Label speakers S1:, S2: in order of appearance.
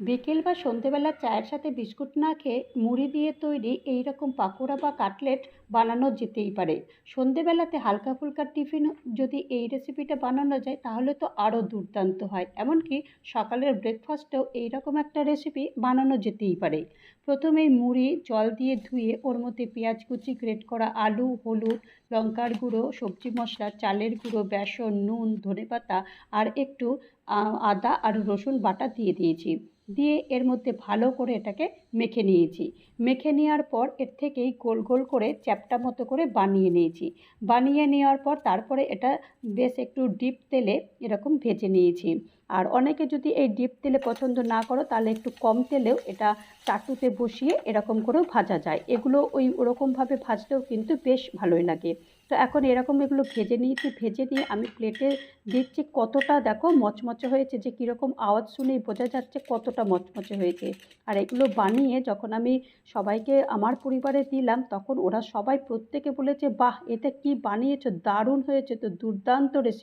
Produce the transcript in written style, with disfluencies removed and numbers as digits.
S1: বিকেল বা সন্ধেবেলা চায়ের সাথে বিস্কুট না খেয়ে মুড়ি দিয়ে তৈরি এই রকম পাকোড়া বা কাটলেট বানানো যেতেই পারে। সন্ধেবেলাতে হালকা ফুলকা টিফিন যদি এই রেসিপিটা বানানো যায় তাহলে তো আরও দুর্দান্ত হয়। এমনকি সকালের ব্রেকফাস্টেও এই রকম একটা রেসিপি বানানো যেতেই পারে। প্রথমেই মুড়ি জল দিয়ে ধুয়ে ওর মধ্যে পেঁয়াজ কুচি, গ্রেট করা আলু, হলুদ, লঙ্কার গুঁড়ো, সবজি মশলা, চালের গুঁড়ো, বেসন, নুন, ধনেপাতা আর একটু আদা আর রসুন বাটা দিয়ে দিয়েছি। দিয়ে এর মধ্যে ভালো করে এটাকে মেখে নিয়েছি। মেখে নেওয়ার পর এর থেকেই গোল গোল করে চ্যাপ্টা মতো করে বানিয়ে নিয়েছি। বানিয়ে নেওয়ার পর তারপরে এটা বেশ একটু ডিপ তেলে এরকম ভেজে নিয়েছি। আর অনেকে যদি এই ডিপ তেলে পছন্দ না করো তাহলে একটু কম তেলেও এটা চাটুতে বসিয়ে এরকম করেও ভাজা যায়। এগুলো ওই ওরকমভাবে ভাজলেও কিন্তু বেশ ভালোই লাগে। তো এখন এরকম এগুলো ভেজে নিয়েছি। ভেজে নিয়ে আমি প্লেটে দিচ্ছি। কতটা দেখো মচমচে হয়েছে, যে কীরকম আওয়াজ শুনেই বোঝা যাচ্ছে কতটা মচমচে হয়েছে। আর এগুলো বানিয়ে যখন আমি সবাইকে আমার পরিবারে দিলাম তখন ওরা সবাই প্রত্যেকে বলেছে, বাহ, এটা কি বানিয়েছো, দারুণ হয়েছে, তো দুর্দান্ত রেসিপি।